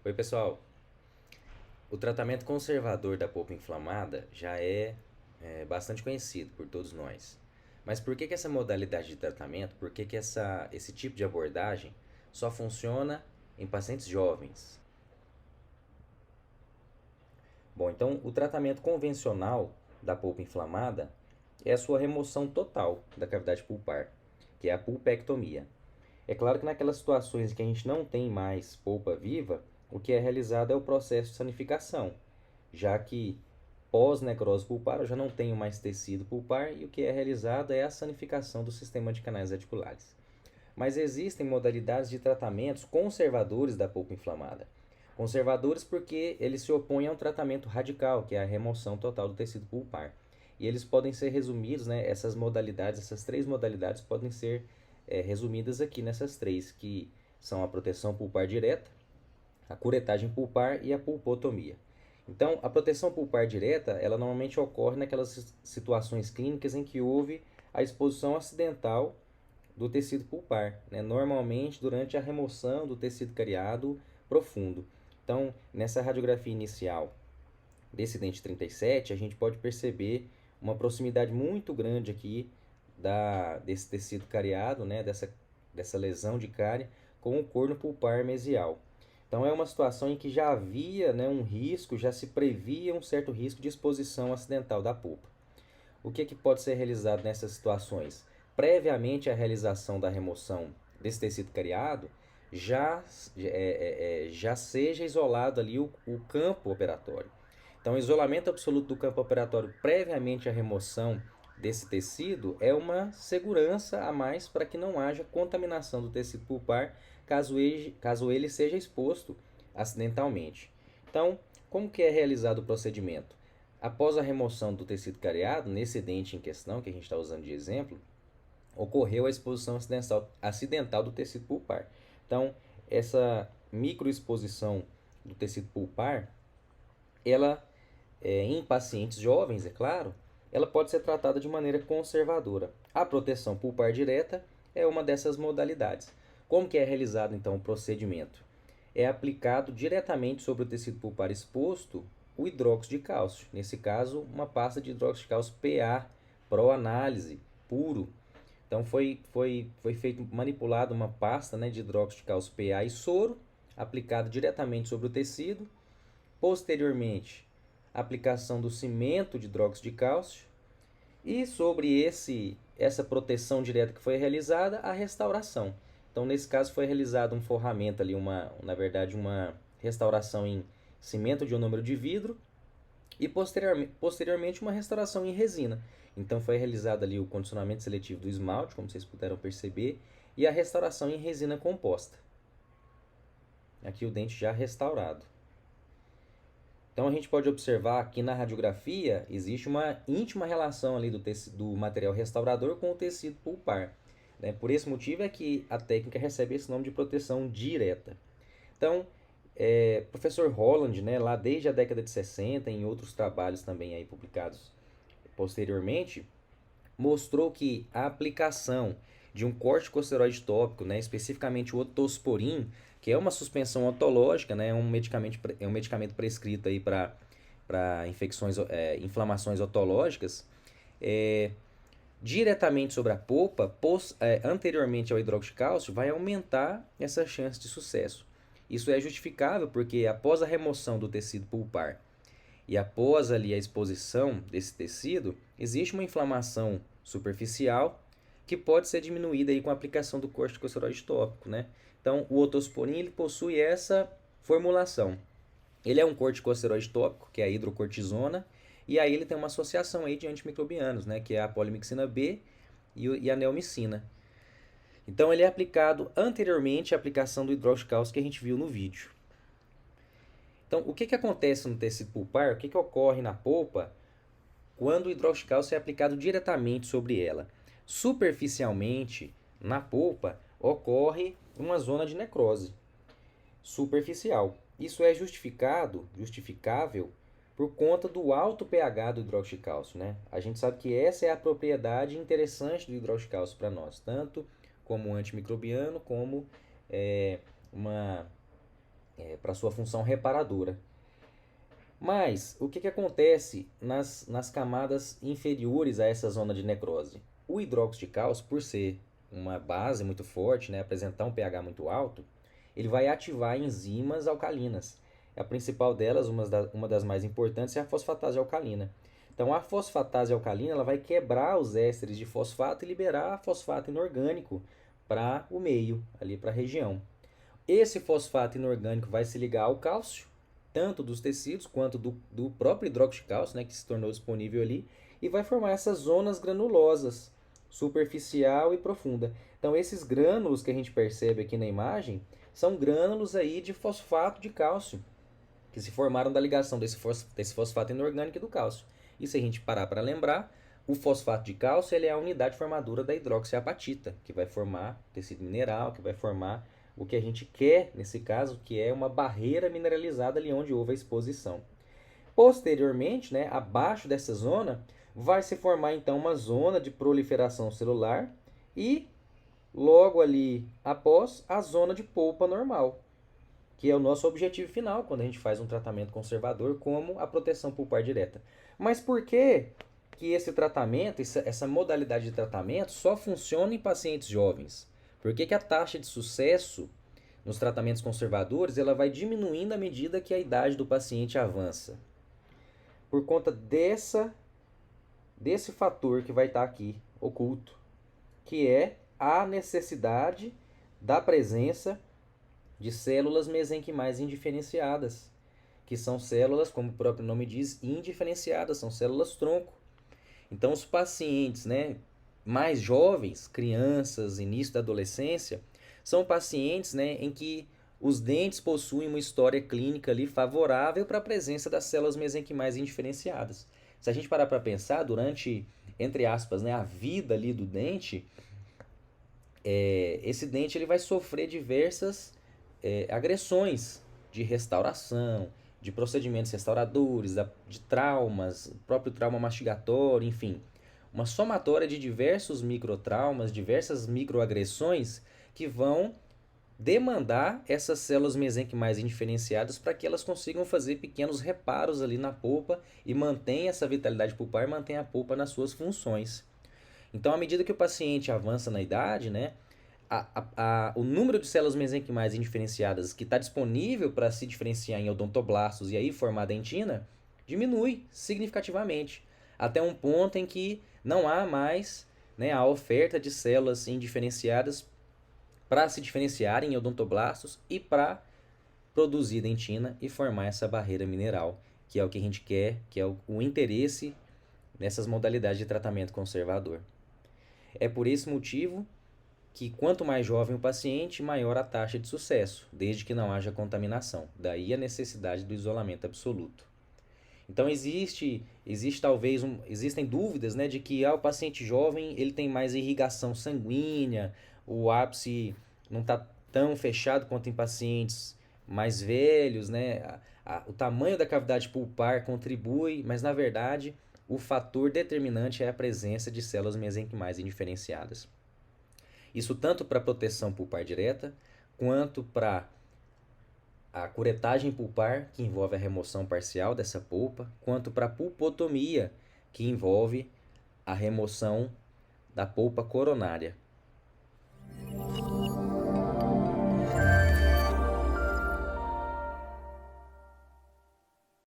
Oi, pessoal. O tratamento conservador da polpa inflamada já é bastante conhecido por todos nós. Mas por que essa modalidade de tratamento, por que esse tipo de abordagem só funciona em pacientes jovens? Bom, então o tratamento convencional da polpa inflamada é a sua remoção total da cavidade pulpar, que é a pulpectomia. É claro que naquelas situações em que a gente não tem mais polpa viva, o que é realizado é o processo de sanificação, já que pós-necrose pulpar eu já não tenho mais tecido pulpar e o que é realizado é a sanificação do sistema de canais radiculares. Mas existem modalidades de tratamentos conservadores da polpa inflamada. Conservadores porque eles se opõem a um tratamento radical, que é a remoção total do tecido pulpar. E eles podem ser resumidos, né, essas modalidades, essas três modalidades podem ser resumidas aqui nessas três, que são a proteção pulpar direta, a curetagem pulpar e a pulpotomia. Então, a proteção pulpar direta, ela normalmente ocorre naquelas situações clínicas em que houve a exposição acidental do tecido pulpar, né? Normalmente durante a remoção do tecido cariado profundo. Então, nessa radiografia inicial desse dente 37, a gente pode perceber uma proximidade muito grande aqui desse tecido cariado, né? dessa lesão de cárie, com o corno pulpar mesial. Então, é uma situação em que já havia, né, um risco, já se previa um certo risco de exposição acidental da pulpa. O que pode ser realizado nessas situações? Previamente à realização da remoção desse tecido cariado, já seja isolado ali o campo operatório. Então, o isolamento absoluto do campo operatório previamente à remoção desse tecido é uma segurança a mais para que não haja contaminação do tecido pulpar caso ele seja exposto acidentalmente. Então, como que é realizado o procedimento? Após a remoção do tecido cariado, nesse dente em questão, que a gente está usando de exemplo, ocorreu a exposição acidental do tecido pulpar. Então, essa microexposição do tecido pulpar, ela, em pacientes jovens, é claro, ela pode ser tratada de maneira conservadora. A proteção pulpar direta é uma dessas modalidades. Como que é realizado, então, o procedimento? É aplicado diretamente sobre o tecido pulpar exposto o hidróxido de cálcio. Nesse caso, uma pasta de hidróxido de cálcio PA, pró-análise, puro. Então foi feito, manipulado uma pasta, né, de hidróxido de cálcio PA e soro, aplicado diretamente sobre o tecido. Posteriormente, aplicação do cimento de hidróxido de cálcio. E sobre essa proteção direta que foi realizada, a restauração. Então, nesse caso, foi realizado um forramento ali, na verdade, uma restauração em cimento de ionômero de vidro e posteriormente uma restauração em resina. Então, foi realizado ali o condicionamento seletivo do esmalte, como vocês puderam perceber, e a restauração em resina composta. Aqui o dente já restaurado. Então a gente pode observar que na radiografia existe uma íntima relação ali do material restaurador com o tecido pulpar. Né? Por esse motivo é que a técnica recebe esse nome de proteção direta. Então, professor Holland, né, lá desde a década de 60, em outros trabalhos também aí publicados posteriormente, mostrou que a aplicação de um corticosteroide tópico, né, especificamente o otosporin, que é uma suspensão otológica, né, é um medicamento prescrito aí para inflamações otológicas, é, diretamente sobre a polpa, anteriormente ao hidróxido de cálcio, vai aumentar essa chance de sucesso. Isso é justificável porque após a remoção do tecido pulpar e após ali a exposição desse tecido, existe uma inflamação superficial que pode ser diminuída aí com a aplicação do corticosteroide tópico, né? Então, o otosporin ele possui essa formulação. Ele é um corticosteroide tópico, que é a hidrocortisona, e aí ele tem uma associação aí de antimicrobianos, né, que é a polimixina B e a neomicina. Então, ele é aplicado anteriormente à aplicação do hidróxido de cálcio que a gente viu no vídeo. Então, o que acontece no tecido pulpar, o que ocorre na polpa quando o hidróxido de cálcio é aplicado diretamente sobre ela? Superficialmente, na polpa, ocorre uma zona de necrose superficial. Isso é justificável por conta do alto pH do hidróxido de cálcio, né? A gente sabe que essa é a propriedade interessante do hidróxido de cálcio para nós, tanto como antimicrobiano, como uma para sua função reparadora. Mas o que acontece nas camadas inferiores a essa zona de necrose? O hidróxido de cálcio, por ser uma base muito forte, né, apresentar um pH muito alto, ele vai ativar enzimas alcalinas. A principal delas, uma das mais importantes, é a fosfatase alcalina. Então, a fosfatase alcalina ela vai quebrar os ésteres de fosfato e liberar fosfato inorgânico para o meio, ali para a região. Esse fosfato inorgânico vai se ligar ao cálcio, tanto dos tecidos quanto do próprio hidróxido de cálcio, né, que se tornou disponível ali, e vai formar essas zonas granulosas, superficial e profunda. Então, esses grânulos que a gente percebe aqui na imagem são grânulos aí de fosfato de cálcio, que se formaram da ligação desse fosfato inorgânico e do cálcio. E se a gente parar para lembrar, o fosfato de cálcio ele é a unidade formadora da hidroxiapatita, que vai formar tecido mineral, que vai formar o que a gente quer, nesse caso, que é uma barreira mineralizada ali onde houve a exposição. Posteriormente, né, abaixo dessa zona, vai se formar então uma zona de proliferação celular e logo ali após a zona de polpa normal, que é o nosso objetivo final quando a gente faz um tratamento conservador como a proteção pulpar direta. Mas por que que esse tratamento, essa modalidade de tratamento só funciona em pacientes jovens? Por que que a taxa de sucesso nos tratamentos conservadores ela vai diminuindo à medida que a idade do paciente avança? Por conta desse fator que vai estar aqui oculto, que é a necessidade da presença de células mesenquimais indiferenciadas, que são células, como o próprio nome diz, indiferenciadas, são células tronco. Então, os pacientes, né, mais jovens, crianças, início da adolescência, são pacientes, né, em que os dentes possuem uma história clínica ali favorável para a presença das células mesenquimais indiferenciadas. Se a gente parar para pensar, durante, entre aspas, né, a vida ali do dente, esse dente ele vai sofrer diversas agressões de restauração, de procedimentos restauradores, de traumas, o próprio trauma mastigatório, enfim. Uma somatória de diversos microtraumas, diversas microagressões que vão demandar essas células mesenquimais indiferenciadas para que elas consigam fazer pequenos reparos ali na polpa e mantenha essa vitalidade pulpar e mantenha a polpa nas suas funções. Então, à medida que o paciente avança na idade, né, o número de células mesenquimais indiferenciadas que está disponível para se diferenciar em odontoblastos e aí formar dentina diminui significativamente, até um ponto em que não há mais, né, a oferta de células indiferenciadas para se diferenciarem em odontoblastos e para produzir dentina e formar essa barreira mineral, que é o que a gente quer, que é o interesse nessas modalidades de tratamento conservador. É por esse motivo que quanto mais jovem o paciente, maior a taxa de sucesso, desde que não haja contaminação. Daí a necessidade do isolamento absoluto. Então existem dúvidas, né, de que o paciente jovem ele tem mais irrigação sanguínea, o ápice não está tão fechado quanto em pacientes mais velhos, né? O tamanho da cavidade pulpar contribui, mas na verdade o fator determinante é a presença de células mesenquimais indiferenciadas. Isso tanto para proteção pulpar direta, quanto para a curetagem pulpar, que envolve a remoção parcial dessa polpa, quanto para a pulpotomia, que envolve a remoção da polpa coronária.